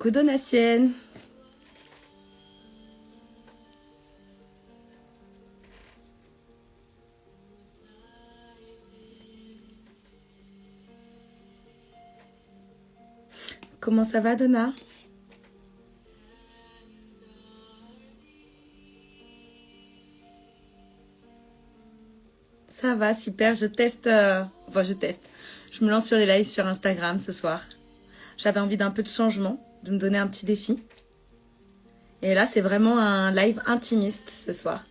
Coucou Donatienne. Comment ça va Donna? Ça va, super, je teste... Enfin, je teste. Je me lance sur les lives sur Instagram ce soir. J'avais envie d'un peu de changement, de me donner un petit défi. Et là, c'est vraiment un live intimiste ce soir.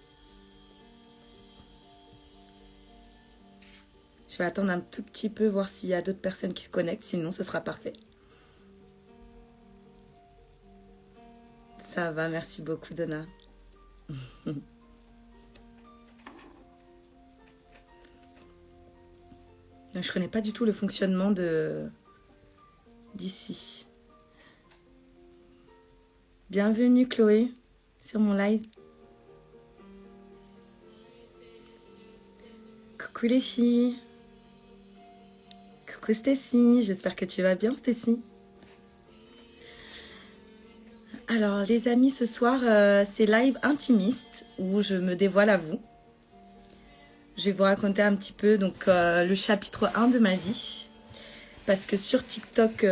Je vais attendre un tout petit peu, voir s'il y a d'autres personnes qui se connectent. Sinon, ce sera parfait. Ça va, merci beaucoup Donna. Je connais pas du tout le fonctionnement d'ici. Bienvenue Chloé sur mon live. Coucou les filles. Coucou Stécie, j'espère que tu vas bien Stécie. Alors les amis, ce soir c'est live intimiste où je me dévoile à vous. Je vais vous raconter un petit peu donc le chapitre 1 de ma vie. Parce que sur TikTok,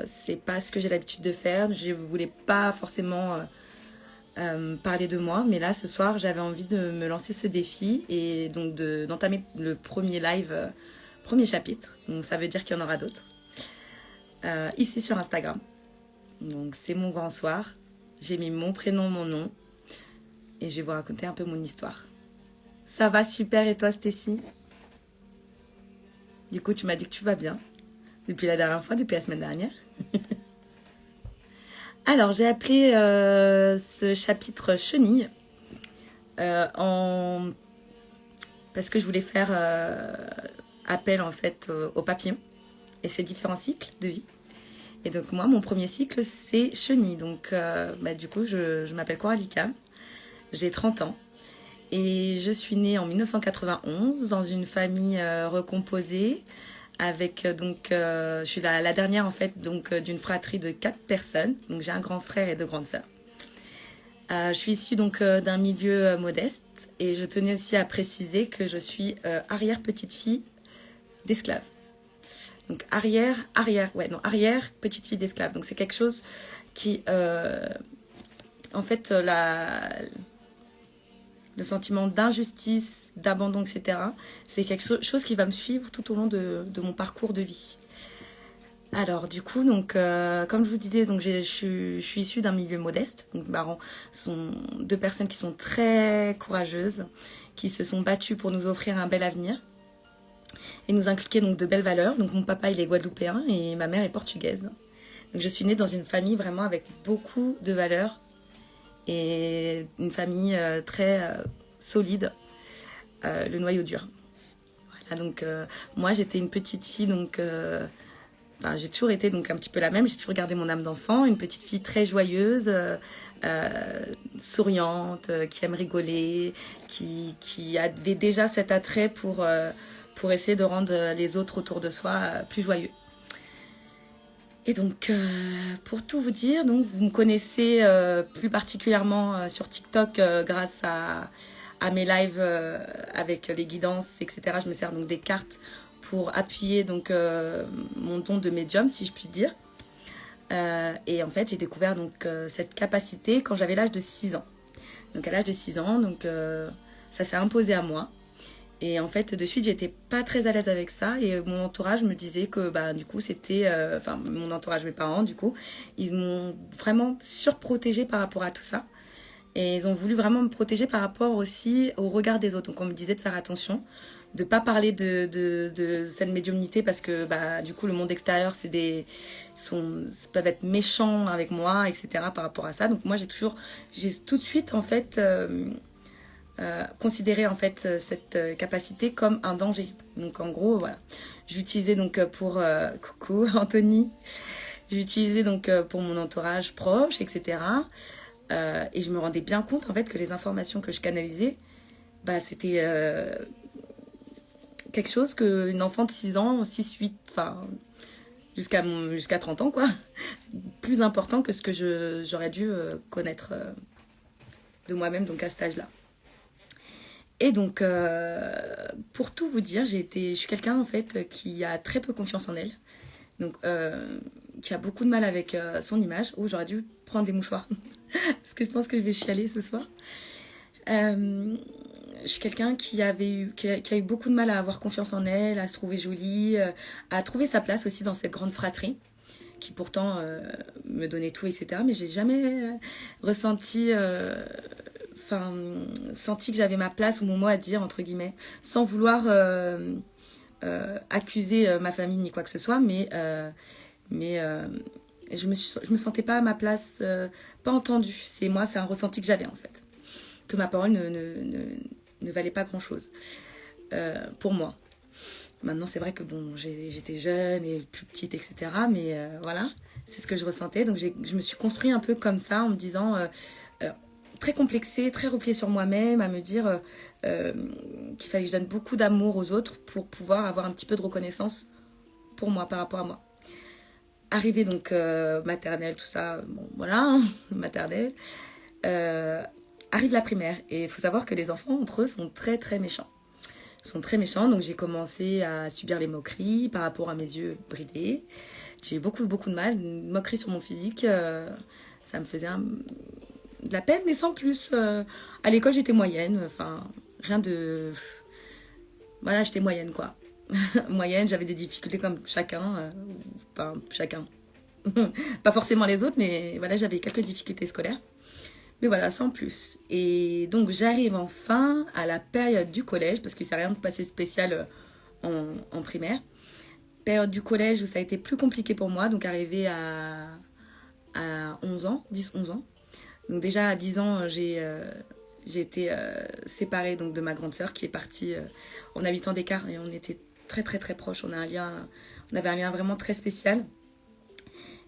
c'est pas ce que j'ai l'habitude de faire. Je voulais pas forcément parler de moi. Mais là, ce soir, j'avais envie de me lancer ce défi. Et donc d'entamer le premier live, premier chapitre. Donc ça veut dire qu'il y en aura d'autres. Ici sur Instagram. Donc c'est mon grand soir. J'ai mis mon prénom, mon nom. Et je vais vous raconter un peu mon histoire. Ça va super et toi Stécie? Du coup tu m'as dit que tu vas bien. Depuis la dernière fois, depuis la semaine dernière. Alors j'ai appelé ce chapitre chenille. Parce que je voulais faire appel en fait aux papillons et ses différents cycles de vie. Et donc moi, mon premier cycle, c'est chenille. Donc du coup, je m'appelle Coralika, j'ai 30 ans. Et je suis née en 1991 dans une famille recomposée avec je suis la dernière en fait donc d'une fratrie de 4 personnes. Donc j'ai un grand frère et 2 grandes sœurs. Je suis issue donc d'un milieu modeste et je tenais aussi à préciser que je suis arrière petite fille d'esclaves. Donc arrière petite fille d'esclave. Donc c'est quelque chose qui, en fait, le sentiment d'injustice, d'abandon, etc. C'est quelque chose qui va me suivre tout au long de mon parcours de vie. Alors du coup, donc, comme je vous disais, donc je suis issue d'un milieu modeste. Donc mes parents sont 2 personnes qui sont très courageuses, qui se sont battues pour nous offrir un bel avenir et nous inculquer donc de belles valeurs. Donc mon papa il est guadeloupéen et ma mère est portugaise. Donc je suis née dans une famille vraiment avec beaucoup de valeurs et une famille très solide, le noyau dur. Voilà, donc moi j'étais une petite fille donc j'ai toujours été donc un petit peu la même. J'ai toujours gardé mon âme d'enfant, une petite fille très joyeuse, souriante, qui aime rigoler, qui avait déjà cet attrait pour essayer de rendre les autres autour de soi plus joyeux. Et donc, pour tout vous dire, donc vous me connaissez plus particulièrement sur TikTok grâce à mes lives avec les guidances, etc. Je me sers donc des cartes pour appuyer donc mon don de médium, si je puis dire. Et en fait, j'ai découvert donc cette capacité quand j'avais l'âge de 6 ans. Donc à l'âge de 6 ans, donc ça s'est imposé à moi. Et en fait, de suite, j'étais pas très à l'aise avec ça. Et mon entourage me disait que, du coup, c'était... mon entourage, mes parents, du coup, ils m'ont vraiment surprotégée par rapport à tout ça. Et ils ont voulu vraiment me protéger par rapport aussi au regard des autres. Donc, on me disait de faire attention, de pas parler de cette médiumnité parce que, du coup, le monde extérieur, peuvent être méchants avec moi, etc. par rapport à ça. Donc, moi, j'ai tout de suite, en fait... considérer en fait cette capacité comme un danger. Donc en gros voilà, j'utilisais donc pour coucou Anthony, j'utilisais donc pour mon entourage proche, etc. Et je me rendais bien compte en fait que les informations que je canalisais, c'était quelque chose qu'une enfant de 6 ans, 6, 8, jusqu'à 30 ans quoi, plus important que ce que j'aurais dû connaître de moi-même, donc à cet âge-là. Et donc, pour tout vous dire, je suis quelqu'un en fait qui a très peu confiance en elle, donc qui a beaucoup de mal avec son image. Oh, j'aurais dû prendre des mouchoirs parce que je pense que je vais chialer ce soir. Je suis quelqu'un qui a eu beaucoup de mal à avoir confiance en elle, à se trouver jolie, à trouver sa place aussi dans cette grande fratrie qui pourtant me donnait tout, etc. Mais j'ai jamais ressenti, senti que j'avais ma place ou mon mot à dire, entre guillemets, sans vouloir accuser ma famille ni quoi que ce soit, mais je me sentais pas à ma place, pas entendue. C'est un ressenti que j'avais en fait, que ma parole ne valait pas grand chose pour moi. Maintenant, c'est vrai que bon, j'étais jeune et plus petite, etc. Mais voilà, c'est ce que je ressentais. Donc, je me suis construit un peu comme ça, en me disant, très complexée, très repliée sur moi-même, à me dire qu'il fallait que je donne beaucoup d'amour aux autres pour pouvoir avoir un petit peu de reconnaissance pour moi, par rapport à moi. Arrivée donc maternelle, tout ça, bon, voilà, maternelle. Arrive la primaire. Et il faut savoir que les enfants, entre eux, sont très, très méchants. Sont très méchants, donc j'ai commencé à subir les moqueries par rapport à mes yeux bridés. J'ai eu beaucoup, beaucoup de mal. Une moquerie sur mon physique, ça me faisait de la peine, mais sans plus. À l'école, j'étais moyenne, enfin, rien de... Voilà, j'étais moyenne, quoi. Moyenne, j'avais des difficultés comme chacun, enfin, chacun. Pas forcément les autres, mais voilà, j'avais quelques difficultés scolaires. Mais voilà, sans plus. Et donc, j'arrive enfin à la période du collège, parce qu'il ne s'est rien passé spécial en primaire. Période du collège où ça a été plus compliqué pour moi, donc arrivé à 11 ans, 10-11 ans. Donc déjà, à 10 ans, j'ai été séparée donc, de ma grande sœur qui est partie en habitant d'écart et on était très très très proches. On avait un lien vraiment très spécial.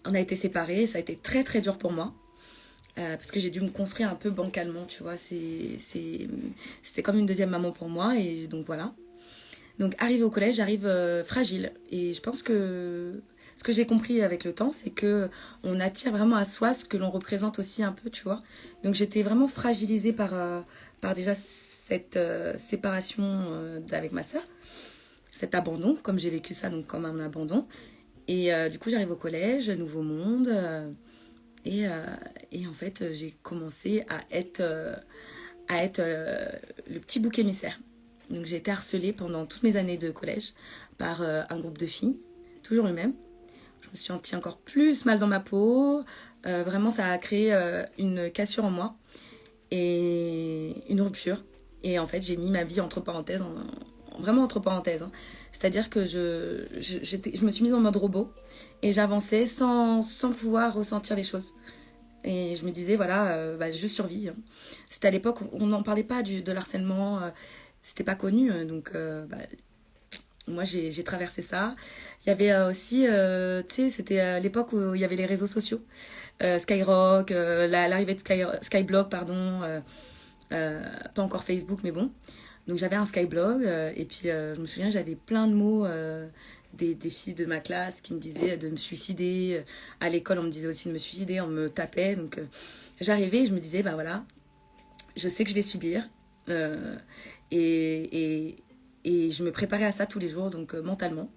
On a été séparés, ça a été très très dur pour moi. Parce que j'ai dû me construire un peu bancalement, tu vois. C'était comme une deuxième maman pour moi, et donc voilà. Donc, arrivée au collège, j'arrive fragile. Et je pense que ce que j'ai compris avec le temps, c'est que on attire vraiment à soi ce que l'on représente aussi un peu, tu vois. Donc, j'étais vraiment fragilisée par déjà cette séparation avec ma sœur, cet abandon, comme j'ai vécu ça, donc comme un abandon. Et du coup, j'arrive au collège, nouveau monde. Et en fait, j'ai commencé à être le petit bouc émissaire. Donc j'ai été harcelée pendant toutes mes années de collège par un groupe de filles, toujours le même. Je me suis sentie encore plus mal dans ma peau. Vraiment, ça a créé une cassure en moi et une rupture. Et en fait, j'ai mis ma vie entre parenthèses, vraiment entre parenthèses. Hein. C'est-à-dire que je me suis mise en mode robot et j'avançais sans pouvoir ressentir les choses. Et je me disais, voilà, je survis. C'était à l'époque où on n'en parlait pas de l'harcèlement, c'était pas connu. Donc, moi, j'ai traversé ça. Il y avait aussi, tu sais, c'était à l'époque où il y avait les réseaux sociaux. Skyrock, l'arrivée de Skyblog, pardon. Pas encore Facebook, mais bon. Donc j'avais un Skyblog et puis je me souviens, j'avais plein de mots des filles de ma classe qui me disaient de me suicider. À l'école, on me disait aussi de me suicider, on me tapait. Donc j'arrivais et je me disais, bah voilà, je sais que je vais subir. Et je me préparais à ça tous les jours, donc mentalement.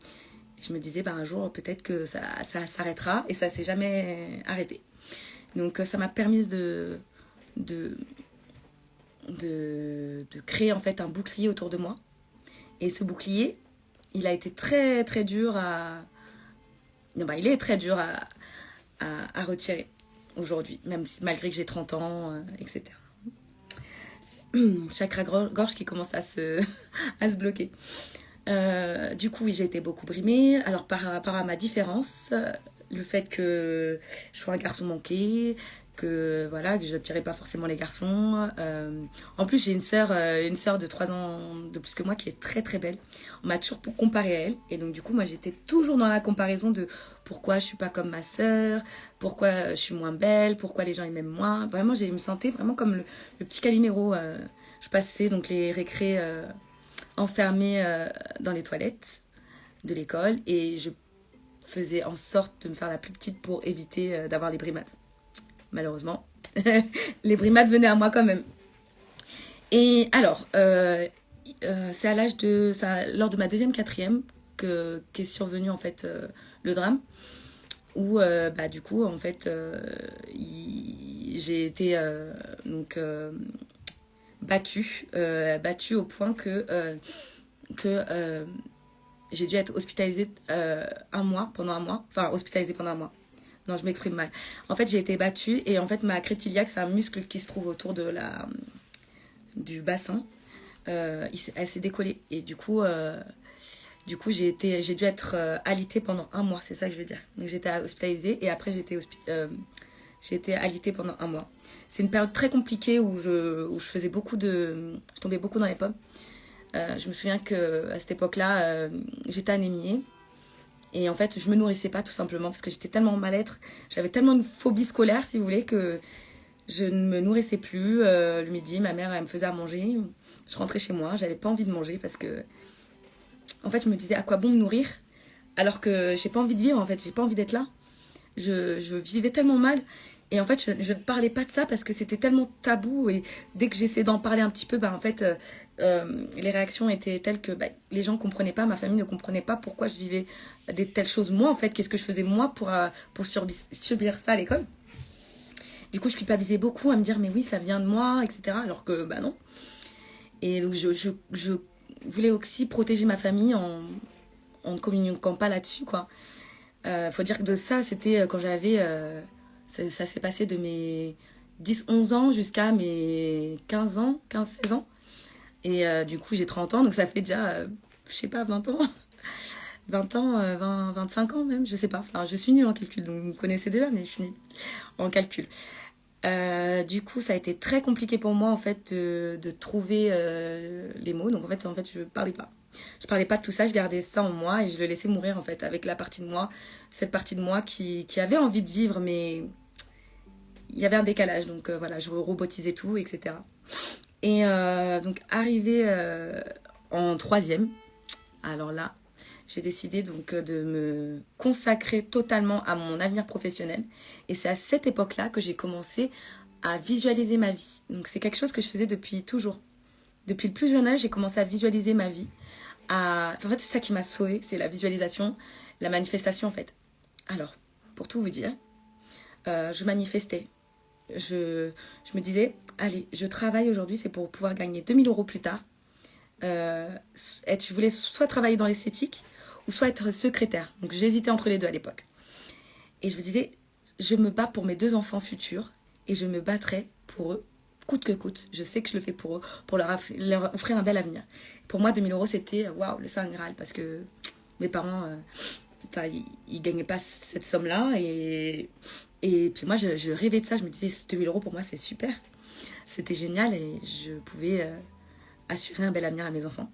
Et je me disais, bah un jour, peut-être que ça s'arrêtera et ça s'est jamais arrêté. Donc ça m'a permis de créer en fait un bouclier autour de moi. Et ce bouclier, il a été très très dur il est très dur à retirer aujourd'hui, même si, malgré que j'ai 30 ans, etc. Chakra-gorge qui commence à se bloquer. Du coup, oui, j'ai été beaucoup brimée. Alors, par rapport à ma différence, le fait que je sois un garçon manqué, que je n'attirais pas forcément les garçons. En plus, j'ai une sœur de 3 ans de plus que moi qui est très très belle. On m'a toujours comparé à elle. Et donc, du coup, moi, j'étais toujours dans la comparaison de pourquoi je suis pas comme ma sœur, pourquoi je suis moins belle, pourquoi les gens ils m'aiment moins. Vraiment, je me sentais vraiment comme le petit Calimero. Je passais donc les récrés enfermée dans les toilettes de l'école et je faisais en sorte de me faire la plus petite pour éviter d'avoir les brimades. Malheureusement, les brimades venaient à moi quand même. Et alors, c'est à l'âge de... lors de ma deuxième, quatrième, qu'est survenu en fait le drame. Où du coup, en fait, j'ai été donc battue au point que j'ai dû être hospitalisée pendant un mois. Enfin, hospitalisée pendant un mois. Non, je m'exprime mal. En fait, j'ai été battue et en fait, ma crête iliaque, c'est un muscle qui se trouve autour du bassin. Elle s'est décollée. Et du coup, j'ai dû être alitée pendant un mois, c'est ça que je veux dire. Donc, j'étais hospitalisée et après, j'ai été alitée pendant un mois. C'est une période très compliquée où je faisais je tombais beaucoup dans les pommes. Je me souviens qu'à cette époque-là, j'étais anémiée. Et en fait, je me nourrissais pas tout simplement parce que j'étais tellement en mal-être. J'avais tellement de phobie scolaire, si vous voulez, que je ne me nourrissais plus. Le midi, ma mère, elle me faisait à manger. Je rentrais chez moi, j'avais pas envie de manger parce que... En fait, je me disais, à quoi bon me nourrir alors que j'ai pas envie de vivre, en fait. J'ai pas envie d'être là. Je vivais tellement mal. Et en fait, je ne parlais pas de ça parce que c'était tellement tabou. Et dès que j'essayais d'en parler un petit peu, en fait, les réactions étaient telles que les gens ne comprenaient pas, ma famille ne comprenait pas pourquoi je vivais telles choses. Moi, en fait, qu'est-ce que je faisais moi pour subir ça à l'école. Du coup, je culpabilisais beaucoup à me dire, mais oui, ça vient de moi, etc. Alors que, non. Et donc, je voulais aussi protéger ma famille en ne communiquant pas là-dessus, quoi. Faut dire que de ça, c'était quand j'avais... ça s'est passé de mes 10-11 ans jusqu'à mes 15-16 ans. Et du coup, j'ai 30 ans, donc ça fait déjà, je sais pas, 20 ans. 20 ans, 25 ans même, je sais pas. Enfin, je suis nulle en calcul, donc vous me connaissez déjà, mais je suis nulle en calcul. Du coup, ça a été très compliqué pour moi, en fait, de trouver les mots. Donc, en fait, je parlais pas. Je parlais pas de tout ça, je gardais ça en moi et je le laissais mourir, en fait, avec la partie de moi, cette partie de moi qui avait envie de vivre, mais il y avait un décalage. Donc, voilà, je robotisais tout, etc. Et donc, arrivé en troisième, alors là, j'ai décidé donc de me consacrer totalement à mon avenir professionnel. Et c'est à cette époque-là que j'ai commencé à visualiser ma vie. Donc c'est quelque chose que je faisais depuis toujours. Depuis le plus jeune âge, j'ai commencé à visualiser ma vie. En fait, c'est ça qui m'a sauvée, c'est la visualisation, la manifestation en fait. Alors, pour tout vous dire, je manifestais. Je me disais, allez, je travaille aujourd'hui, c'est pour pouvoir gagner 2000 € plus tard. Je voulais soit travailler dans l'esthétique, ou soit être secrétaire. Donc j'hésitais entre les deux à l'époque. Et je me disais, je me bats pour mes 2 enfants futurs et je me battrai pour eux, coûte que coûte. Je sais que je le fais pour eux, pour leur offrir un bel avenir. Pour moi, 2000 € c'était waouh, le Saint Graal parce que mes parents, ils gagnaient pas cette somme-là. Et puis moi, je rêvais de ça. Je me disais, 2000 € pour moi, c'est super. C'était génial et je pouvais assurer un bel avenir à mes enfants.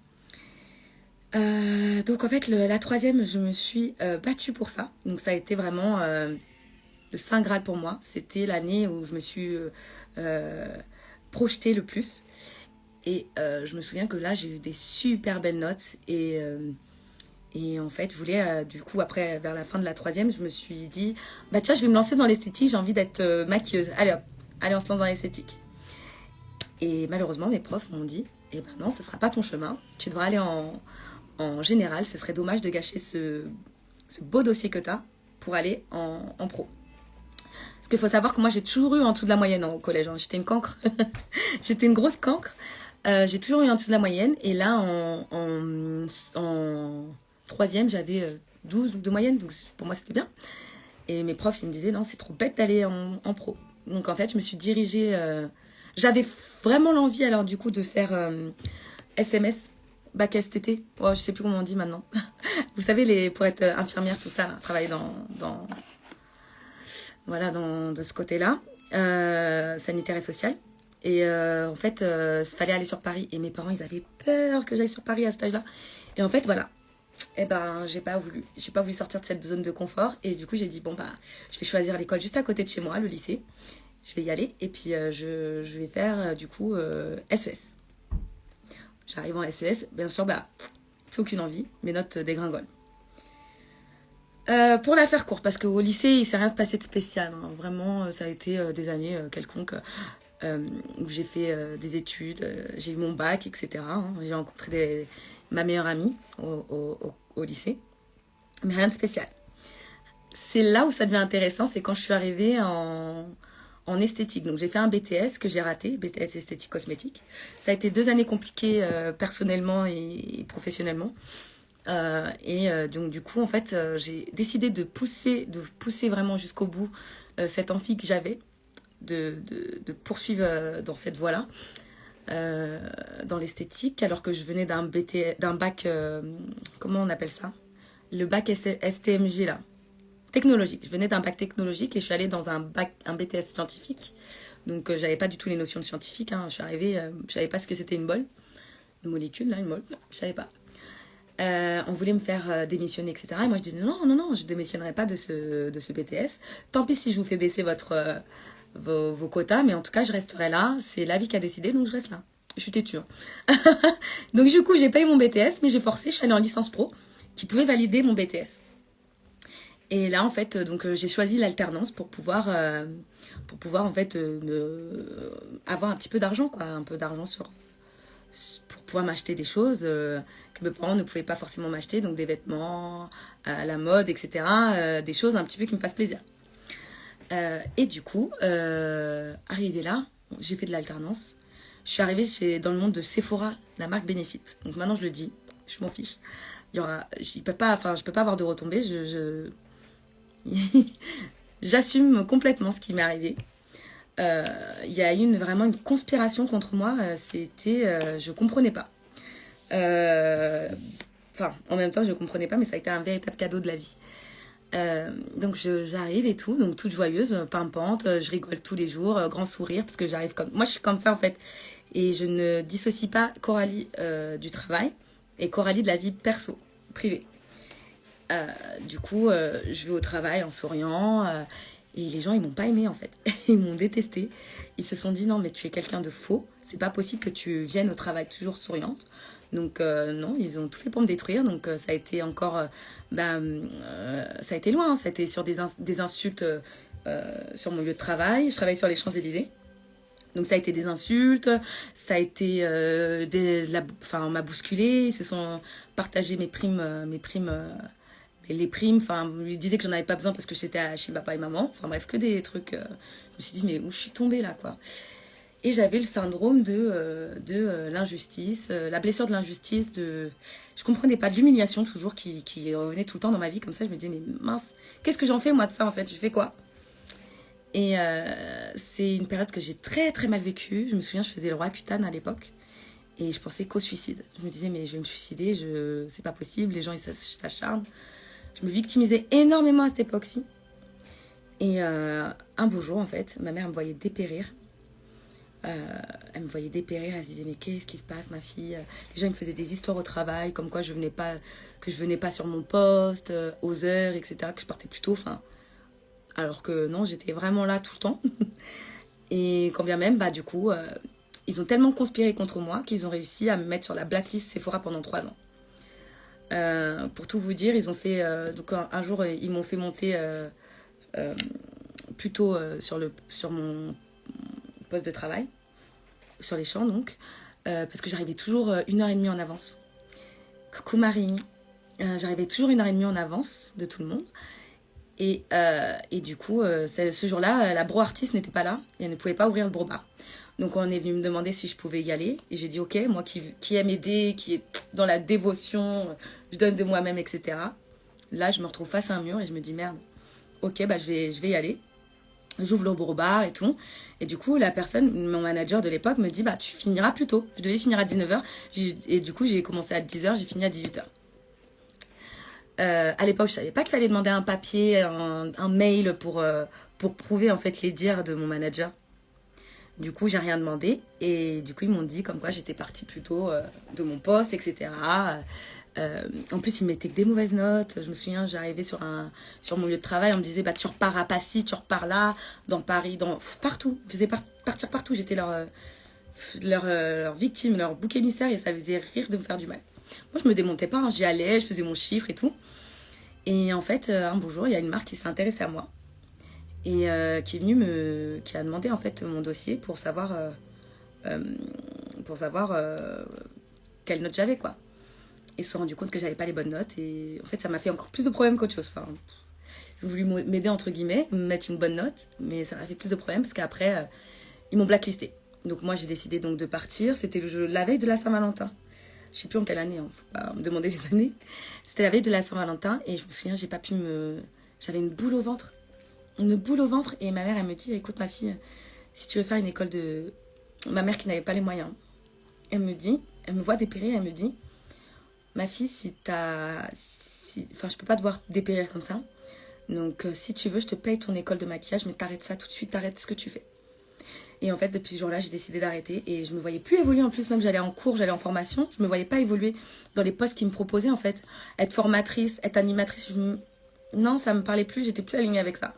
Donc en fait la troisième je me suis battue pour ça, donc ça a été vraiment le Saint Graal pour moi. C'était l'année où je me suis projetée le plus et je me souviens que là j'ai eu des super belles notes et en fait je voulais du coup après vers la fin de la troisième je me suis dit tiens je vais me lancer dans l'esthétique, j'ai envie d'être maquilleuse, allez hop, allez on se lance dans l'esthétique. Et malheureusement mes profs m'ont dit non, ce sera pas ton chemin, tu devras aller en général, ce serait dommage de gâcher ce beau dossier que tu as pour aller en pro. Parce qu'il faut savoir que moi, j'ai toujours eu en dessous de la moyenne au collège. J'étais une cancre. J'étais une grosse cancre. J'ai toujours eu en dessous de la moyenne. Et là, en troisième, j'avais 12 de moyenne. Donc pour moi, c'était bien. Et mes profs, ils me disaient, non, c'est trop bête d'aller en pro. Donc en fait, je me suis dirigée... j'avais vraiment l'envie, alors du coup, de faire SMS, bac STT. Oh, je sais plus comment on dit maintenant. Vous savez, pour être infirmière, tout ça, là, travailler voilà, de ce côté-là, sanitaire et social. Et en fait, il fallait aller sur Paris. Et mes parents, ils avaient peur que j'aille sur Paris à cet âge-là. Et en fait, voilà. J'ai pas voulu sortir de cette zone de confort. Et du coup, j'ai dit, je vais choisir l'école juste à côté de chez moi, le lycée. Je vais y aller. Et puis, je vais faire, du coup, SES. J'arrive en SES. Bien sûr, plus aucune envie. Mes notes dégringolent. Pour la faire courte, parce qu'au lycée, il s'est rien passé de spécial, hein. Vraiment, ça a été des années quelconques où j'ai fait des études, j'ai eu mon bac, etc., hein. J'ai rencontré ma meilleure amie au lycée, mais rien de spécial. C'est là où ça devient intéressant, c'est quand je suis arrivée en esthétique. Donc j'ai fait un BTS que j'ai raté, BTS esthétique cosmétique. Ça a été 2 années compliquées personnellement et professionnellement. Donc du coup, en fait, j'ai décidé de pousser vraiment jusqu'au bout cette envie que j'avais de poursuivre dans cette voie-là, dans l'esthétique, alors que je venais d'un bac, comment on appelle ça? Le bac STMG là, technologique. Je venais d'un bac technologique et je suis allée dans un BTS scientifique. Donc j'avais pas du tout les notions de scientifique, hein. Je suis arrivée, je savais pas ce que c'était une molécule là, une molle, je savais pas. On voulait me faire démissionner, etc. Et moi, je disais non, non, non, je démissionnerai pas de ce BTS. Tant pis si je vous fais baisser vos quotas, mais en tout cas, je resterai là. C'est la vie qui a décidé, donc je reste là. Je suis têtue, hein. Donc du coup, j'ai pas eu mon BTS, mais j'ai forcé. Je suis allée en licence pro, qui pouvait valider mon BTS. Et là, en fait, donc j'ai choisi l'alternance pour pouvoir en fait avoir un petit peu d'argent, quoi, un peu d'argent pour pouvoir m'acheter des choses que mes parents ne pouvaient pas forcément m'acheter, donc des vêtements, la mode, etc. Des choses un petit peu qui me fassent plaisir. Et du coup, arrivée là, j'ai fait de l'alternance. Je suis arrivée dans le monde de Sephora, la marque Benefit. Donc maintenant, je le dis, je m'en fiche. Je peux pas avoir de retombées. J'assume complètement ce qui m'est arrivé. Il y a eu vraiment une conspiration contre moi. Je comprenais pas. En même temps, je comprenais pas, mais ça a été un véritable cadeau de la vie. Donc j'arrive et tout, donc toute joyeuse, pimpante, je rigole tous les jours, grand sourire, parce que j'arrive comme... Moi, je suis comme ça, en fait. Et je ne dissocie pas Coralie du travail et Coralie de la vie perso, privée. Du coup, je vais au travail en souriant. Et les gens, ils m'ont pas aimé, en fait. Ils m'ont détesté. Ils se sont dit, non, mais tu es quelqu'un de faux. C'est pas possible que tu viennes au travail toujours souriante. Donc, non, ils ont tout fait pour me détruire. Donc, ça a été encore... ça a été loin. Ça a été sur des insultes sur mon lieu de travail. Je travaille sur les Champs-Élysées. Donc, ça a été des insultes. Ça a été... on m'a bousculé. Ils se sont partagés mes primes... les primes, enfin, ils disaient que j'en avais pas besoin parce que j'étais chez papa et maman. Enfin bref, que des trucs. Je me suis dit, mais où je suis tombée là, quoi. Et j'avais le syndrome de l'injustice, la blessure de l'injustice, je comprenais pas, de l'humiliation toujours qui revenait tout le temps dans ma vie comme ça. Je me disais, mais mince, qu'est-ce que j'en fais moi de ça en fait? Je fais quoi? Et c'est une période que j'ai très très mal vécue. Je me souviens, je faisais le Roaccutane à l'époque. Et je pensais qu'au suicide. Je me disais, mais je vais me suicider, c'est pas possible, les gens ils s'acharnent. Je me victimisais énormément à cette époque-ci. Et un beau jour, en fait, ma mère me voyait dépérir. Elle me voyait dépérir, elle se disait, mais qu'est-ce qui se passe, ma fille? Les gens ils me faisaient des histoires au travail, comme quoi je venais pas sur mon poste, aux heures, etc., que je partais plus tôt. Alors que non, j'étais vraiment là tout le temps. Et quand bien même, du coup, ils ont tellement conspiré contre moi qu'ils ont réussi à me mettre sur la blacklist Sephora pendant 3 ans. Pour tout vous dire, ils ont fait... donc un jour, ils m'ont fait monter plutôt sur mon poste de travail, sur les champs donc, parce que j'arrivais toujours 1h30 en avance. Coucou Marie. J'arrivais toujours 1h30 en avance de tout le monde. Et du coup, ce jour-là, la bro artiste n'était pas là et elle ne pouvait pas ouvrir le bro bar. Donc on est venu me demander si je pouvais y aller. Et j'ai dit ok, moi qui aime aider, qui est dans la dévotion, je donne de moi-même, etc. Là, je me retrouve face à un mur et je me dis merde, ok, je vais y aller. J'ouvre le bro bar et tout. Et du coup, la personne, mon manager de l'époque, me dit tu finiras plus tôt. Je devais finir à 19h. Et du coup, j'ai commencé à 10h, j'ai fini à 18h. À l'époque, je savais pas qu'il fallait demander un papier, un mail pour prouver en fait les dires de mon manager. Du coup, j'ai rien demandé et du coup, ils m'ont dit comme quoi j'étais partie plus tôt de mon poste, etc. En plus, ils mettaient que des mauvaises notes. Je me souviens, j'arrivais sur mon lieu de travail, on me disait tu repars à Passy, tu repars là, dans Paris, partout. Ils faisaient partir partout. J'étais leur victime, leur bouc émissaire et ça faisait rire de me faire du mal. Moi, je me démontais pas, hein. J'y allais, je faisais mon chiffre et tout. Et en fait, un beau jour, il y a une marque qui s'est intéressée à moi et qui est venue qui a demandé en fait mon dossier euh, pour savoir quelle note j'avais, quoi. Ils se sont rendus compte que j'avais pas les bonnes notes et en fait, ça m'a fait encore plus de problèmes qu'autre chose. Enfin, ils ont voulu m'aider entre guillemets, me mettre une bonne note, mais ça m'a fait plus de problèmes parce qu'après, ils m'ont blacklisté. Donc moi, j'ai décidé donc de partir. C'était la veille de la Saint-Valentin. Je sais plus en quelle année, hein, faut pas me demander les années. C'était la veille de la Saint-Valentin et je me souviens, j'avais une boule au ventre. Une boule au ventre et ma mère, elle me dit, écoute ma fille, si tu veux faire une école de... Ma mère qui n'avait pas les moyens, elle me voit dépérir, elle me dit, ma fille, enfin, je peux pas te voir dépérir comme ça. Donc, si tu veux, je te paye ton école de maquillage, mais t'arrêtes ça tout de suite, t'arrêtes ce que tu fais. Et en fait, depuis ce jour-là, j'ai décidé d'arrêter et je me voyais plus évoluer. En plus, même j'allais en cours, j'allais en formation, je me voyais pas évoluer dans les postes qu'ils me proposaient en fait. Être formatrice, être animatrice, non, ça me parlait plus, j'étais plus alignée avec ça.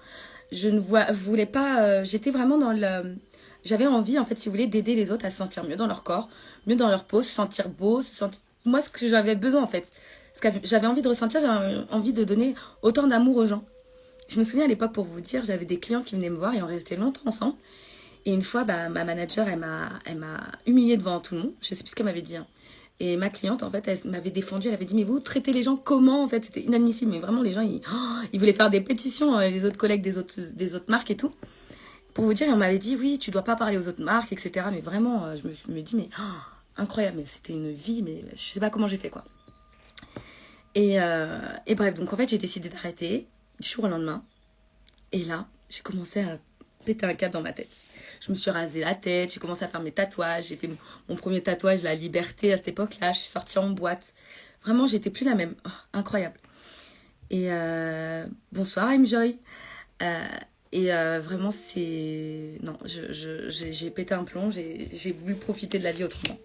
Je voulais pas, j'étais vraiment dans le... J'avais envie, en fait, si vous voulez, d'aider les autres à se sentir mieux dans leur corps, mieux dans leur peau, se sentir beau, se sentir... Moi, ce que j'avais besoin, en fait, ce que j'avais envie de ressentir, j'avais envie de donner autant d'amour aux gens. Je me souviens à l'époque, pour vous dire, j'avais des clients qui venaient me voir et on restait longtemps ensemble. Et une fois, bah, ma manager, elle m'a humiliée devant tout le monde. Je sais plus ce qu'elle m'avait dit, hein. Et ma cliente, en fait, elle m'avait défendue. Elle avait dit, mais vous traitez les gens comment, en fait? C'était inadmissible. Mais vraiment, les gens, ils voulaient faire des pétitions, les autres collègues des autres marques et tout. Pour vous dire, on m'avait dit, oui, tu dois pas parler aux autres marques, etc. Mais vraiment, je me dis, mais incroyable. Mais c'était une vie, mais je sais pas comment j'ai fait, quoi. Et bref, donc en fait, j'ai décidé d'arrêter du jour au lendemain. Et là, j'ai commencé à péter un câble dans ma tête. Je me suis rasé la tête, j'ai commencé à faire mes tatouages. J'ai fait mon premier tatouage, la liberté, à cette époque-là. Je suis sortie en boîte. Vraiment, j'étais plus la même. Oh, incroyable. Et bonsoir, Enjoy. Vraiment, c'est... Non, j'ai pété un plomb. J'ai voulu profiter de la vie autrement.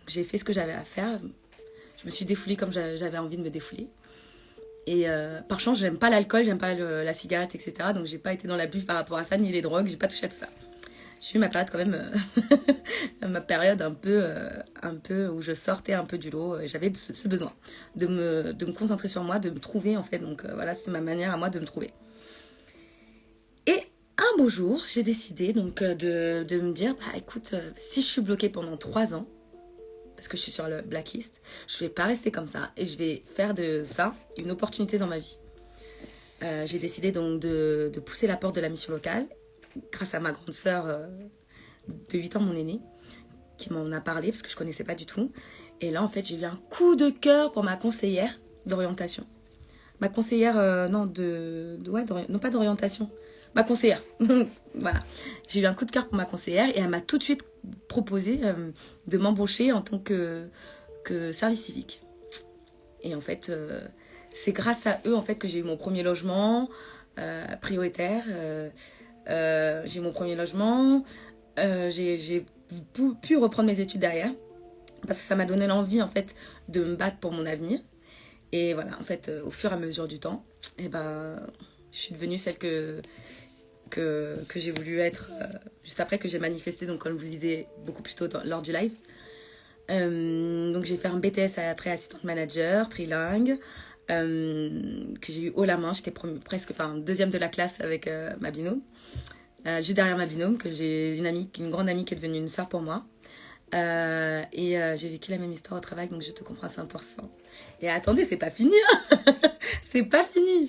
J'ai fait ce que j'avais à faire. Je me suis défoulée comme j'avais envie de me défouler. Et par chance, j'aime pas l'alcool, j'aime pas la cigarette, etc. Donc, j'ai pas été dans l'abus par rapport à ça, ni les drogues. J'ai pas touché à tout ça. J'ai eu ma période quand même, ma période un peu où je sortais un peu du lot. J'avais ce besoin de me concentrer sur moi, de me trouver en fait. Donc voilà, c'était ma manière à moi de me trouver. Et un beau jour, j'ai décidé donc de me dire, bah écoute, si je suis bloquée pendant 3 ans, parce que je suis sur le blacklist, je vais pas rester comme ça et je vais faire de ça une opportunité dans ma vie. J'ai décidé donc de pousser la porte de la mission locale grâce à ma grande sœur de 8 ans, mon aînée, qui m'en a parlé parce que je connaissais pas du tout. Et là, en fait, j'ai eu un coup de cœur pour ma conseillère d'orientation. Ma conseillère, non, non pas d'orientation, ma conseillère. Voilà. J'ai eu un coup de cœur pour ma conseillère et elle m'a tout de suite proposé de m'embaucher en tant que service civique. Et en fait, c'est grâce à eux en fait que j'ai eu mon premier logement prioritaire. J'ai mon premier logement. J'ai pu reprendre mes études derrière parce que ça m'a donné l'envie en fait de me battre pour mon avenir. Et voilà, en fait, au fur et à mesure du temps, et ben, je suis devenue celle que j'ai voulu être juste après que j'ai manifesté, donc comme je vous disais beaucoup plus tôt lors du live. Donc j'ai fait un BTS après assistante manager, trilingue, que j'ai eu haut la main. J'étais presque deuxième de la classe avec ma binôme. Juste derrière ma binôme, que j'ai une grande amie qui est devenue une sœur pour moi. J'ai vécu la même histoire au travail, donc je te comprends à 100%. Et attendez, c'est pas fini, hein. C'est pas fini,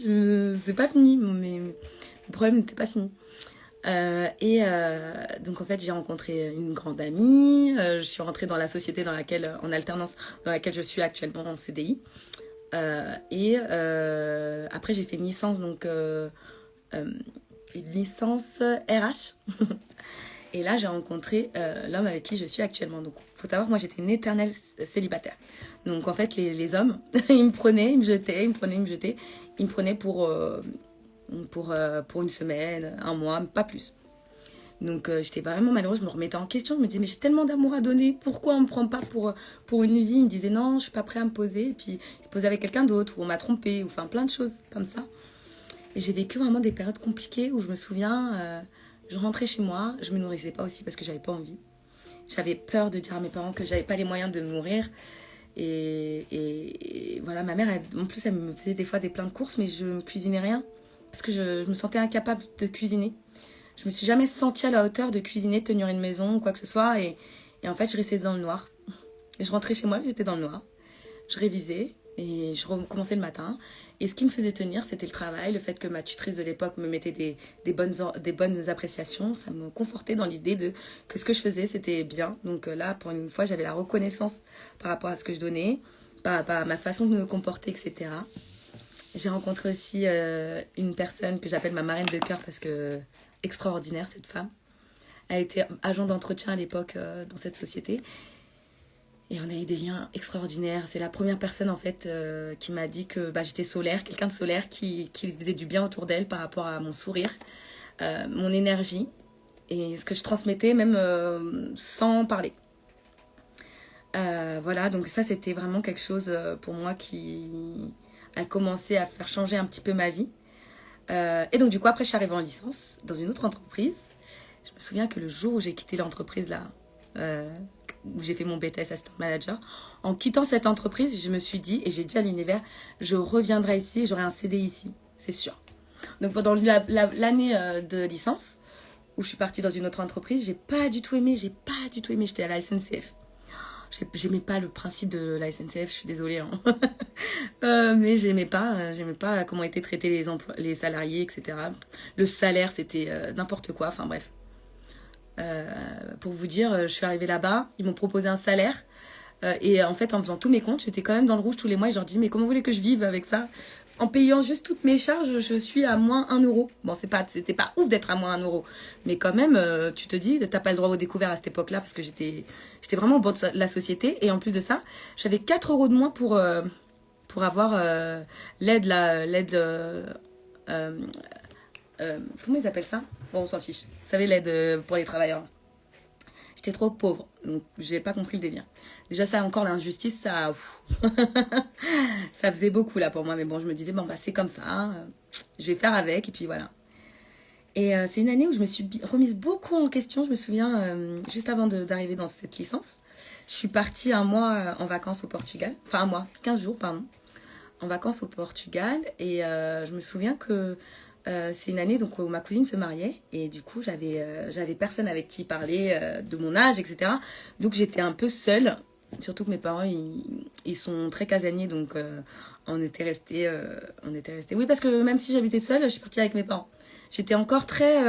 c'est pas fini, mais le problème n'était pas fini. Donc en fait, j'ai rencontré une grande amie, je suis rentrée dans la société en alternance, dans laquelle je suis actuellement en CDI. Après, j'ai fait une licence, donc une licence RH. Et là, j'ai rencontré l'homme avec qui je suis actuellement. Donc, faut savoir, moi, j'étais une éternelle célibataire. Donc, en fait, les hommes, ils me prenaient, ils me jetaient, ils me prenaient, ils me jetaient. Ils me prenaient pour une semaine, un mois, pas plus. Donc, j'étais vraiment malheureuse. Je me remettais en question. Je me disais, mais j'ai tellement d'amour à donner. Pourquoi on me prend pas pour une vie? Il me disait, non, je suis pas prêt à me poser. Et puis, il se posait avec quelqu'un d'autre, ou on m'a trompée, ou enfin, plein de choses comme ça. Et j'ai vécu vraiment des périodes compliquées où je me souviens... je rentrais chez moi, je me nourrissais pas aussi parce que j'avais pas envie. J'avais peur de dire à mes parents que j'avais pas les moyens de me nourrir. Et voilà, ma mère, en plus, elle me faisait des fois plein de courses, mais je ne cuisinais rien. Parce que je me sentais incapable de cuisiner. Je me suis jamais sentie à la hauteur de cuisiner, de tenir une maison ou quoi que ce soit. Et en fait, je restais dans le noir. Et je rentrais chez moi, j'étais dans le noir. Je révisais et je recommençais le matin. Et ce qui me faisait tenir, c'était le travail, le fait que ma tutrice de l'époque me mettait des bonnes appréciations. Ça me confortait dans l'idée que ce que je faisais, c'était bien. Donc là, pour une fois, j'avais la reconnaissance par rapport à ce que je donnais, par rapport à ma façon de me comporter, etc. J'ai rencontré aussi une personne que j'appelle ma marraine de cœur parce que extraordinaire, cette femme. Elle était agent d'entretien à l'époque dans cette société. Et on a eu des liens extraordinaires. C'est la première personne en fait qui m'a dit que j'étais solaire, quelqu'un de solaire qui faisait du bien autour d'elle par rapport à mon sourire, mon énergie et ce que je transmettais même sans parler. Voilà, donc ça c'était vraiment quelque chose pour moi qui a commencé à faire changer un petit peu ma vie. Et donc du coup après je suis arrivée en licence dans une autre entreprise. Je me souviens que le jour où j'ai quitté l'entreprise là, où j'ai fait mon BTS Assistant Manager, en quittant cette entreprise, je me suis dit, et j'ai dit à l'univers, je reviendrai ici et j'aurai un CDI ici, c'est sûr. Donc pendant l'année de licence, où je suis partie dans une autre entreprise, j'ai pas du tout aimé, j'étais à la SNCF. J'aimais pas le principe de la SNCF, je suis désolée. Hein. Mais j'aimais pas comment étaient traités les salariés, etc. Le salaire, c'était n'importe quoi, enfin bref. Pour vous dire, je suis arrivée là-bas, ils m'ont proposé un salaire. Et en fait, en faisant tous mes comptes, j'étais quand même dans le rouge tous les mois. Et je leur disais, mais comment vous voulez que je vive avec ça? En payant juste toutes mes charges, je suis à moins 1 euro. Bon, c'était pas ouf d'être à moins 1 euro. Mais quand même, tu te dis, t'as pas le droit au découvert à cette époque-là parce que j'étais vraiment au bord de la société. Et en plus de ça, j'avais 4 euros de moins pour avoir l'aide, comment ils appellent ça? Bon, on s'en fiche. Vous savez, l'aide pour les travailleurs. J'étais trop pauvre, donc j'ai pas compris le délire. Déjà, ça, encore l'injustice, ça... ça faisait beaucoup là pour moi, mais bon, je me disais, bon, c'est comme ça, hein, je vais faire avec, et puis voilà. Et c'est une année où je me suis remise beaucoup en question, je me souviens, juste avant d'arriver dans cette licence. Je suis partie un mois en vacances au Portugal, enfin un mois, 15 jours, pardon, en vacances au Portugal, et je me souviens que c'est une année donc, où ma cousine se mariait et du coup j'avais personne avec qui parler de mon âge, etc. Donc j'étais un peu seule, surtout que mes parents ils sont très casaniers, donc on était restés. Oui, parce que même si j'habitais seule, je suis partie avec mes parents. J'étais encore très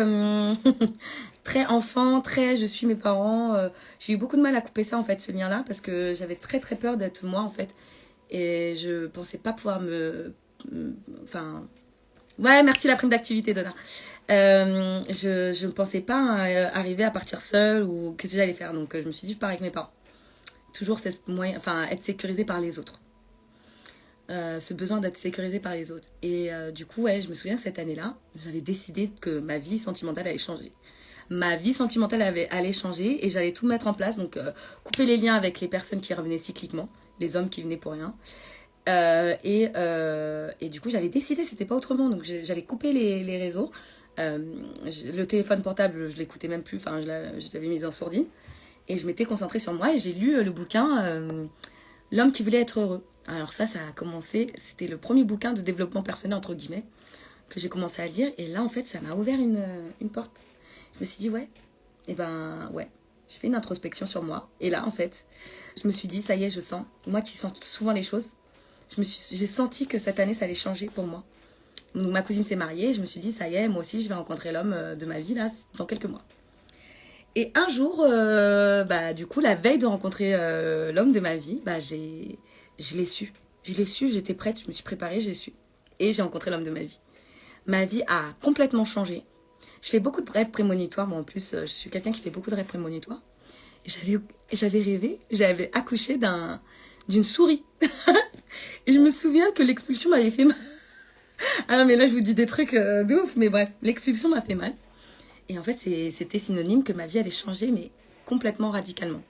très enfant, très je suis mes parents. J'ai eu beaucoup de mal à couper ça en fait, ce lien-là, parce que j'avais très très peur d'être moi en fait et je pensais pas pouvoir enfin. Ouais, merci la prime d'activité, Donna. Je ne pensais pas arriver à partir seule ou que j'allais faire. Donc, je me suis dit, je pars avec mes parents. Toujours être sécurisée par les autres. Ce besoin d'être sécurisée par les autres. Et du coup, ouais, je me souviens que cette année-là, j'avais décidé que ma vie sentimentale allait changer. Ma vie sentimentale allait changer et j'allais tout mettre en place. Donc, couper les liens avec les personnes qui revenaient cycliquement, les hommes qui venaient pour rien. Et du coup, j'avais décidé, c'était pas autrement. Donc, j'avais coupé les réseaux. Le téléphone portable, je l'écoutais même plus. Enfin, je l'avais mis en sourdine. Et je m'étais concentrée sur moi. Et j'ai lu le bouquin L'homme qui voulait être heureux. Alors ça a commencé. C'était le premier bouquin de développement personnel, entre guillemets, que j'ai commencé à lire. Et là, en fait, ça m'a ouvert une porte. Je me suis dit, ouais. Ouais. J'ai fait une introspection sur moi. Et là, en fait, je me suis dit, ça y est, je sens. Moi qui sens souvent les choses. J'ai senti que cette année, ça allait changer pour moi. Donc, ma cousine s'est mariée. Je me suis dit, ça y est, moi aussi, je vais rencontrer l'homme de ma vie, là, dans quelques mois. Et un jour, du coup, la veille de rencontrer l'homme de ma vie, je l'ai su. Je l'ai su, j'étais prête, je me suis préparée, je l'ai su. Et j'ai rencontré l'homme de ma vie. Ma vie a complètement changé. Je fais beaucoup de rêves prémonitoires. Moi, en plus, je suis quelqu'un qui fait beaucoup de rêves prémonitoires. J'avais rêvé, j'avais accouché d'une souris. Et je me souviens que l'expulsion m'avait fait mal. Ah non, mais là, je vous dis des trucs de ouf. Mais bref, l'expulsion m'a fait mal. Et en fait, c'était synonyme que ma vie allait changer, mais complètement radicalement.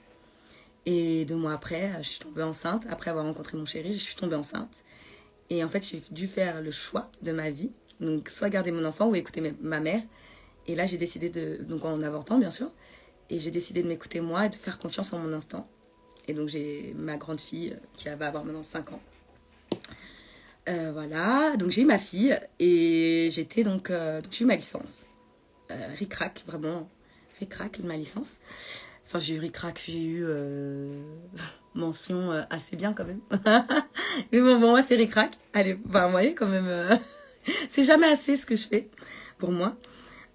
Et 2 mois après, je suis tombée enceinte. Après avoir rencontré mon chéri, je suis tombée enceinte. Et en fait, j'ai dû faire le choix de ma vie. Donc, soit garder mon enfant ou écouter ma mère. Et là, j'ai décidé donc en avortant, bien sûr. Et j'ai décidé de m'écouter moi et de faire confiance en mon instinct. Et donc j'ai ma grande fille qui va avoir maintenant 5 ans. Voilà, donc j'ai eu ma fille et j'étais donc j'ai eu ma licence. Ric-rac, vraiment, ric-rac ma licence. Enfin, j'ai eu ric-rac, j'ai eu mention assez bien quand même. Mais bon, moi c'est ric-rac. Allez, bah, vous voyez quand même, c'est jamais assez ce que je fais pour moi.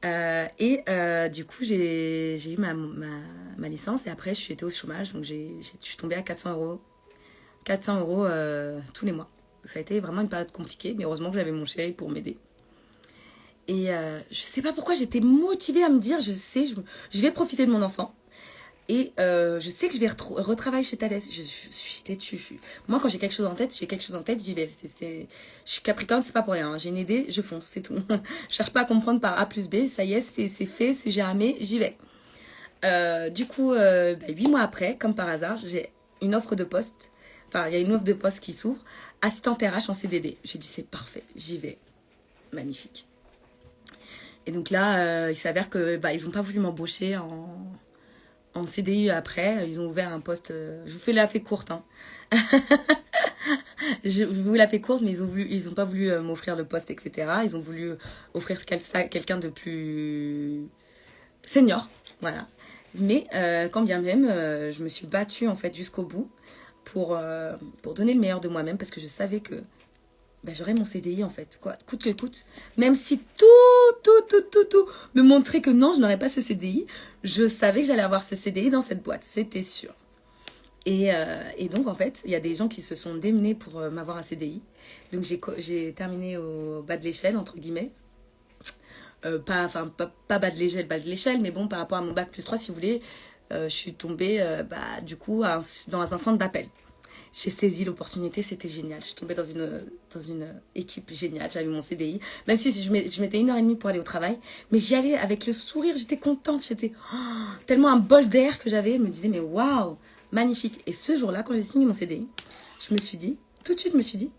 Du coup, j'ai eu ma licence et après, je suis été au chômage. Donc, je suis tombée à 400 euros. 400 euros tous les mois. Ça a été vraiment une période compliquée, mais heureusement que j'avais mon chéri pour m'aider. Et je sais pas pourquoi j'étais motivée à me dire, je sais, je vais profiter de mon enfant. Et je sais que je vais retravailler chez Thales. Je suis têtue. Moi, quand j'ai quelque chose en tête, j'y vais. Je suis Capricorne, c'est pas pour rien. J'ai une idée, je fonce, c'est tout. Je cherche pas à comprendre par A plus B. Ça y est, c'est fait, c'est jamais, j'y vais. Du coup, 8 mois après, comme par hasard, j'ai une offre de poste. Enfin, il y a une offre de poste qui s'ouvre. Assistante RH en CDD. J'ai dit, c'est parfait, j'y vais. Magnifique. Et donc là, il s'avère que ils n'ont pas voulu m'embaucher en CDI après. Ils ont ouvert un poste. Je vous fais la fée courte. Hein. Je vous la fais courte, mais ils ont pas voulu m'offrir le poste, etc. Ils ont voulu offrir quelqu'un de plus senior. Voilà. Mais quand bien même, je me suis battue en fait jusqu'au bout pour donner le meilleur de moi-même parce que je savais que j'aurais mon CDI en fait, quoi, coûte que coûte. Même si tout me montrait que non, je n'aurais pas ce CDI, je savais que j'allais avoir ce CDI dans cette boîte, c'était sûr. Et donc en fait, il y a des gens qui se sont démenés pour m'avoir un CDI. Donc j'ai terminé au bas de l'échelle, entre guillemets. Pas bas de l'échelle, mais bon, par rapport à mon bac plus 3, si vous voulez, je suis tombée du coup dans un centre d'appel. J'ai saisi l'opportunité, c'était génial. Je suis tombée dans une équipe géniale. J'avais mon CDI. Même si je mettais 1h30 pour aller au travail. Mais j'y allais avec le sourire. J'étais contente. J'étais tellement un bol d'air que j'avais. Je me disais, mais waouh, magnifique. Et ce jour-là, quand j'ai signé mon CDI, je me suis dit, tout de suite, je me suis dit.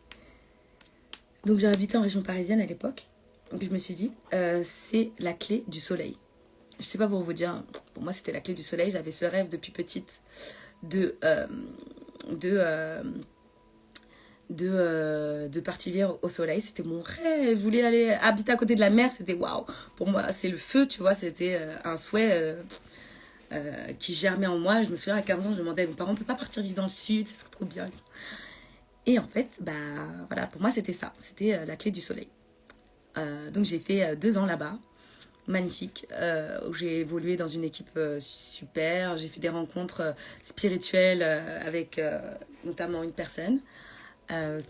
Donc, j'ai habité en région parisienne à l'époque. Donc, je me suis dit, c'est la clé du soleil. Je sais pas pour vous dire. Pour moi, c'était la clé du soleil. J'avais ce rêve depuis petite de partir au soleil. C'était mon rêve. Je voulais aller habiter à côté de la mer. C'était waouh. Pour moi, c'est le feu, tu vois. C'était un souhait qui germait en moi. Je me souviens à 15 ans, je demandais à mes parents, on peut pas partir vivre dans le sud, ça serait trop bien. Et en fait, voilà, pour moi, c'était ça. C'était la clé du soleil. Donc, j'ai fait 2 ans là-bas. Magnifique, où j'ai évolué dans une équipe super. J'ai fait des rencontres spirituelles avec notamment une personne.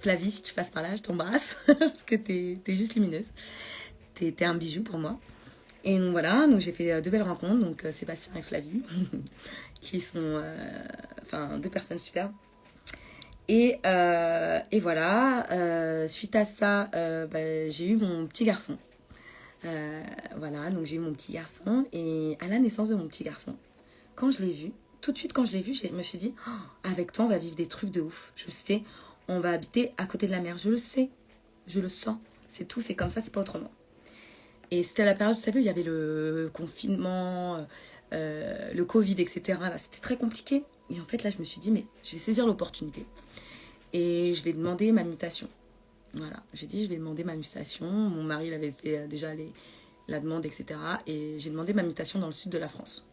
Flavie, si tu passes par là, je t'embrasse parce que t'es juste lumineuse. T'es un bijou pour moi. Et donc voilà, donc j'ai fait 2 belles rencontres, donc Sébastien et Flavie, qui sont 2 personnes superbes. Et voilà, suite à ça, j'ai eu mon petit garçon. Voilà, donc j'ai eu mon petit garçon et à la naissance de mon petit garçon, quand je l'ai vu, tout de suite quand je l'ai vu, je me suis dit, oh, avec toi on va vivre des trucs de ouf, je sais, on va habiter à côté de la mer, je le sais, je le sens, c'est tout, c'est comme ça, c'est pas autrement. Et c'était à la période, vous savez, il y avait le confinement, le Covid, etc. Là, c'était très compliqué. Et en fait, là, je me suis dit, mais je vais saisir l'opportunité et je vais demander ma mutation. Voilà, j'ai dit je vais demander ma mutation. Mon mari il avait fait déjà la demande, etc. Et j'ai demandé ma mutation dans le sud de la France.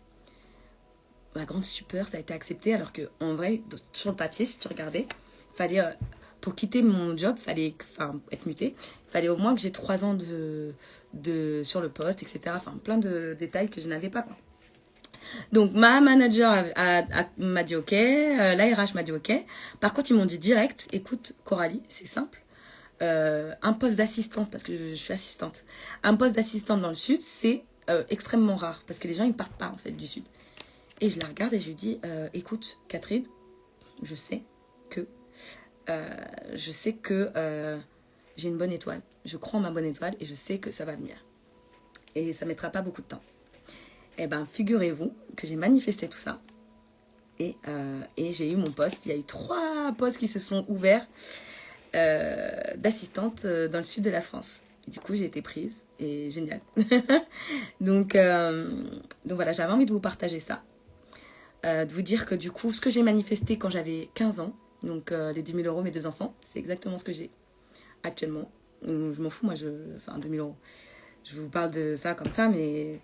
Ma grande stupeur, ça a été accepté alors que en vrai, sur le papier, si tu regardais, fallait pour quitter mon job, être muté, il fallait au moins que j'ai 3 ans sur le poste, etc. Enfin, plein de détails que je n'avais pas. Quoi. Donc ma manager m'a dit ok, la RH m'a dit ok. Par contre, ils m'ont dit direct, écoute Coralie, c'est simple. Un poste d'assistante, parce que je suis assistante, un poste d'assistante dans le sud, c'est extrêmement rare, parce que les gens, ils partent pas, en fait, du sud. Et je la regarde et je lui dis, écoute, Catherine, je sais que j'ai une bonne étoile. Je crois en ma bonne étoile et je sais que ça va venir. Et ça mettra pas beaucoup de temps. Eh ben, figurez-vous que j'ai manifesté tout ça. Et j'ai eu mon poste. Il y a eu 3 postes qui se sont ouverts d'assistante dans le sud de la France. Du coup, j'ai été prise et génial. donc voilà, j'avais envie de vous partager ça. de vous dire que du coup, ce que j'ai manifesté quand j'avais 15 ans, donc les 2000 euros, mes 2 enfants, c'est exactement ce que j'ai actuellement. Je m'en fous, moi, enfin 2000 euros. Je vous parle de ça comme ça, mais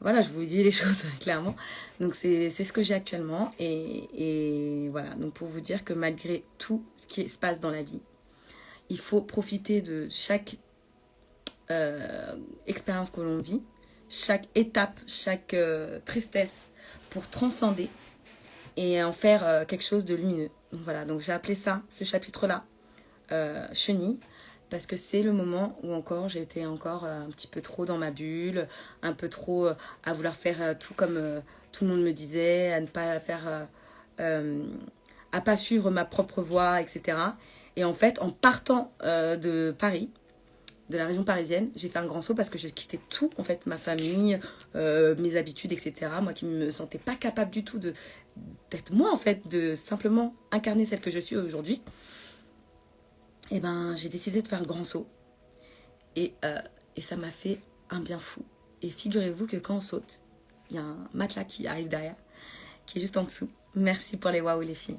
voilà, je vous dis les choses clairement. Donc c'est ce que j'ai actuellement. Et voilà, donc pour vous dire que malgré tout ce qui se passe dans la vie, il faut profiter de chaque expérience que l'on vit, chaque étape, chaque tristesse pour transcender et en faire quelque chose de lumineux. Donc voilà, donc j'ai appelé ça, ce chapitre-là, chenille, parce que c'est le moment où encore j'étais encore un petit peu trop dans ma bulle, un peu trop à vouloir faire tout comme tout le monde me disait, à ne pas faire, à pas suivre ma propre voie, etc. Et en fait, en partant de Paris, de la région parisienne, j'ai fait un grand saut parce que je quittais tout, en fait, ma famille, mes habitudes, etc. Moi qui ne me sentais pas capable du tout d'être moi, en fait, de simplement incarner celle que je suis aujourd'hui. Et ben, j'ai décidé de faire le grand saut. Et ça m'a fait un bien fou. Et figurez-vous que quand on saute, il y a un matelas qui arrive derrière, qui est juste en dessous. Merci pour les waouh les filles.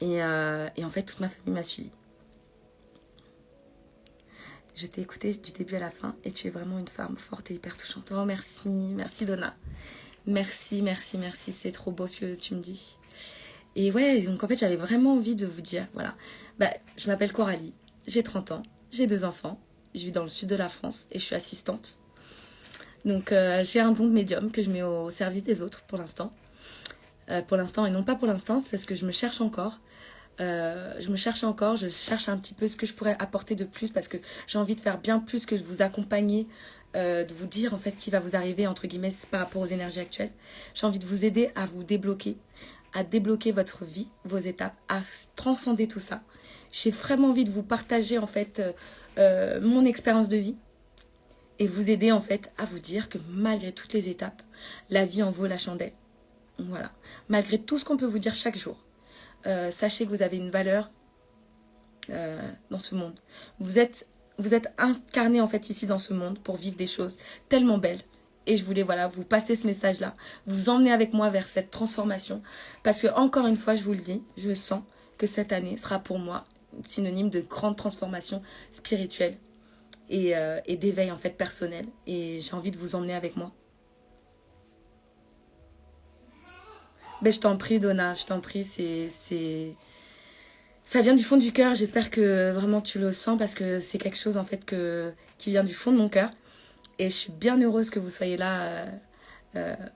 Et en fait, toute ma famille m'a suivi. Je t'ai écouté du début à la fin et tu es vraiment une femme forte et hyper touchante. Oh, merci, merci Donna. Merci, merci, merci. C'est trop beau ce que tu me dis. Et ouais, donc en fait, j'avais vraiment envie de vous dire, voilà. Bah, je m'appelle Coralie, j'ai 30 ans, j'ai 2 enfants, je vis dans le sud de la France et je suis assistante. Donc j'ai un don de médium que je mets au service des autres pour l'instant. Pour l'instant et non pas pour l'instant, c'est parce que je me cherche encore. Je cherche un petit peu ce que je pourrais apporter de plus parce que j'ai envie de faire bien plus que de vous accompagner, de vous dire en fait ce qui va vous arriver entre guillemets par rapport aux énergies actuelles. J'ai envie de vous aider à vous débloquer, à débloquer votre vie, vos étapes, à transcender tout ça. J'ai vraiment envie de vous partager en fait mon expérience de vie et vous aider en fait à vous dire que malgré toutes les étapes, la vie en vaut la chandelle. Voilà. Malgré tout ce qu'on peut vous dire chaque jour, sachez que vous avez une valeur dans ce monde. Vous êtes incarné en fait ici dans ce monde pour vivre des choses tellement belles. Et je voulais voilà vous passer ce message-là, vous emmener avec moi vers cette transformation. Parce que encore une fois, je vous le dis, je sens que cette année sera pour moi synonyme de grande transformation spirituelle et d'éveil en fait personnel. Et j'ai envie de vous emmener avec moi. Ben, je t'en prie, Donna, je t'en prie, ça vient du fond du cœur. J'espère que vraiment tu le sens parce que c'est quelque chose en fait qui vient du fond de mon cœur. Et je suis bien heureuse que vous soyez là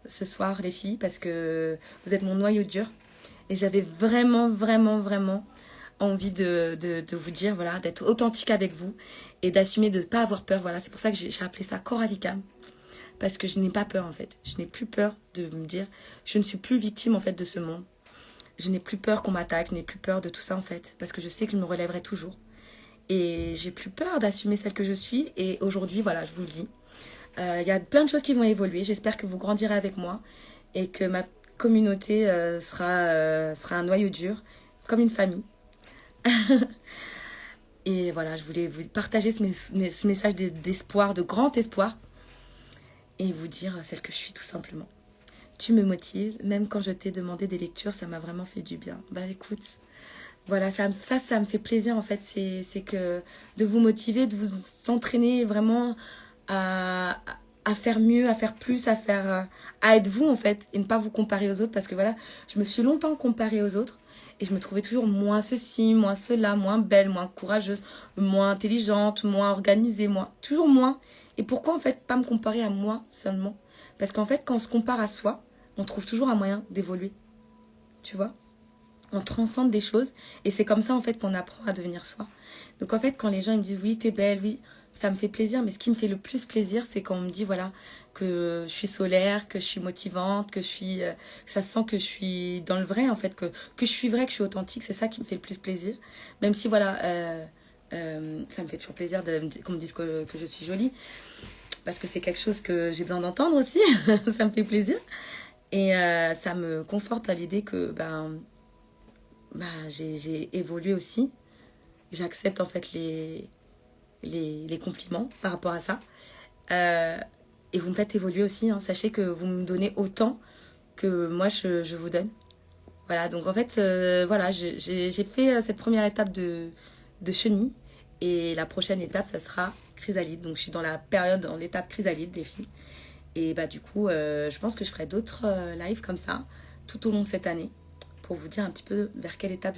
ce soir, les filles, parce que vous êtes mon noyau dur. Et j'avais vraiment, vraiment, vraiment envie de vous dire, voilà, d'être authentique avec vous et d'assumer de ne pas avoir peur. Voilà, c'est pour ça que j'ai appelé ça Coralicam. Parce que je n'ai pas peur en fait. Je n'ai plus peur de me dire, je ne suis plus victime en fait de ce monde. Je n'ai plus peur qu'on m'attaque, je n'ai plus peur de tout ça en fait. Parce que je sais que je me relèverai toujours. Et j'ai plus peur d'assumer celle que je suis. Et aujourd'hui, voilà, je vous le dis. Y a plein de choses qui vont évoluer. J'espère que vous grandirez avec moi. Et que ma communauté sera un noyau dur. Comme une famille. Et voilà, je voulais vous partager ce message d'espoir, de grand espoir. Et vous dire celle que je suis tout simplement. Tu me motives, même quand je t'ai demandé des lectures, ça m'a vraiment fait du bien. Bah écoute, voilà, ça me fait plaisir en fait, c'est que de vous motiver, de vous entraîner vraiment à faire mieux, à faire plus, à être vous en fait, et ne pas vous comparer aux autres, parce que voilà, je me suis longtemps comparée aux autres, et je me trouvais toujours moins ceci, moins cela, moins belle, moins courageuse, moins intelligente, moins organisée, toujours moins. Et pourquoi en fait pas me comparer à moi seulement? Parce qu'en fait, quand on se compare à soi, on trouve toujours un moyen d'évoluer. Tu vois? On transcende des choses et c'est comme ça en fait qu'on apprend à devenir soi. Donc en fait, quand les gens ils me disent oui, t'es belle, oui, ça me fait plaisir, mais ce qui me fait le plus plaisir, c'est quand on me dit voilà que je suis solaire, que je suis motivante, que ça sent que je suis dans le vrai en fait, que je suis vraie, que je suis authentique, c'est ça qui me fait le plus plaisir. Même si voilà, ça me fait toujours plaisir qu'on me dise que je suis jolie, parce que c'est quelque chose que j'ai besoin d'entendre aussi, ça me fait plaisir. Et ça me conforte à l'idée que j'ai évolué aussi. J'accepte en fait les compliments par rapport à ça. Et vous me faites évoluer aussi. Hein. Sachez que vous me donnez autant que moi je vous donne. Voilà, donc en fait, voilà, j'ai fait cette première étape de chenille. Et la prochaine étape, ça sera chrysalide. Donc je suis dans la période, dans l'étape chrysalide, les filles. Et bah du coup, je pense que je ferai d'autres lives comme ça tout au long de cette année pour vous dire un petit peu vers quelle étape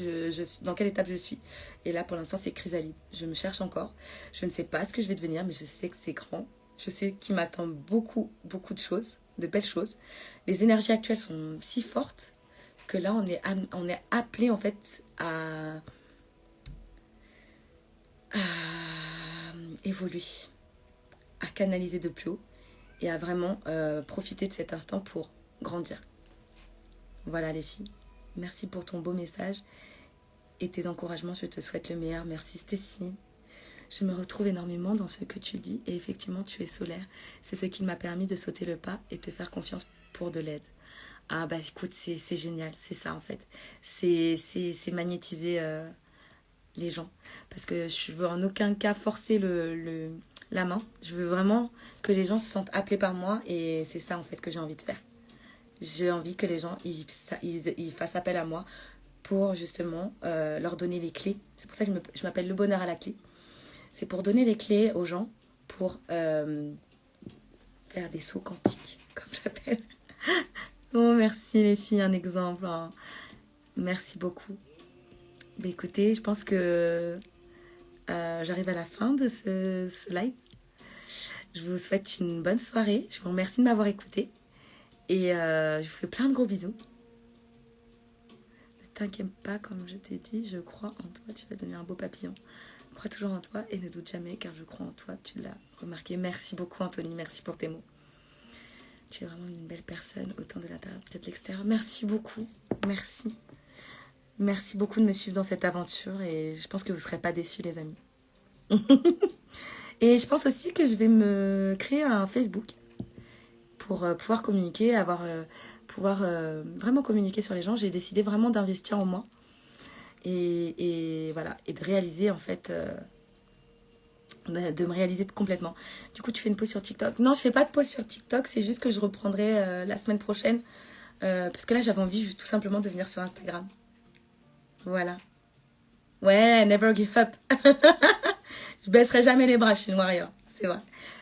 dans quelle étape je suis. Et là, pour l'instant, c'est chrysalide. Je me cherche encore. Je ne sais pas ce que je vais devenir, mais je sais que c'est grand. Je sais qu'il m'attend beaucoup, beaucoup de choses, de belles choses. Les énergies actuelles sont si fortes que là, on est appelé en fait à évoluer, à canaliser de plus haut et à vraiment profiter de cet instant pour grandir. Voilà les filles. Merci pour ton beau message et tes encouragements. Je te souhaite le meilleur. Merci Stécie. Je me retrouve énormément dans ce que tu dis et effectivement tu es solaire. C'est ce qui m'a permis de sauter le pas et te faire confiance pour de l'aide. Ah bah écoute, c'est génial, c'est ça en fait. C'est magnétiser les gens. Parce que je veux en aucun cas forcer la main. Je veux vraiment que les gens se sentent appelés par moi et c'est ça en fait que j'ai envie de faire. J'ai envie que les gens ils fassent appel à moi pour justement leur donner les clés. C'est pour ça que je m'appelle Le Bonheur à la clé. C'est pour donner les clés aux gens pour faire des sauts quantiques, comme j'appelle. Oh, merci les filles, un exemple. Hein. Merci beaucoup. Bah, écoutez, je pense que j'arrive à la fin de ce live. Je vous souhaite une bonne soirée. Je vous remercie de m'avoir écouté. Et je vous fais plein de gros bisous. Ne t'inquiète pas, comme je t'ai dit, je crois en toi. Tu vas devenir un beau papillon. Crois toujours en toi et ne doute jamais car je crois en toi. Tu l'as remarqué. Merci beaucoup Anthony. Merci pour tes mots. Tu es vraiment une belle personne, autant de l'intérieur que de l'extérieur. Merci beaucoup. Merci. Merci beaucoup de me suivre dans cette aventure et je pense que vous ne serez pas déçus les amis. Et je pense aussi que je vais me créer un Facebook pour pouvoir communiquer, pouvoir vraiment communiquer sur les gens. J'ai décidé vraiment d'investir en moi et voilà, et de réaliser en fait, de me réaliser complètement. Du coup, tu fais une pause sur TikTok? Non, je fais pas de pause sur TikTok, c'est juste que je reprendrai la semaine prochaine parce que là, j'avais envie tout simplement de venir sur Instagram. Voilà. Ouais, never give up. Je baisserai jamais les bras, je suis une warrior. C'est vrai.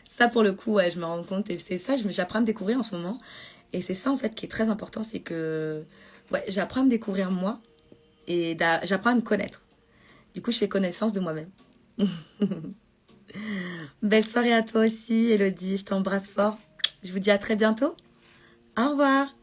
Ça, pour le coup, ouais, je me rends compte. Et c'est ça, j'apprends à me découvrir en ce moment. Et c'est ça, en fait, qui est très important. C'est que ouais, j'apprends à me découvrir moi. Et j'apprends à me connaître. Du coup, je fais connaissance de moi-même. Belle soirée à toi aussi, Elodie. Je t'embrasse fort. Je vous dis à très bientôt. Au revoir.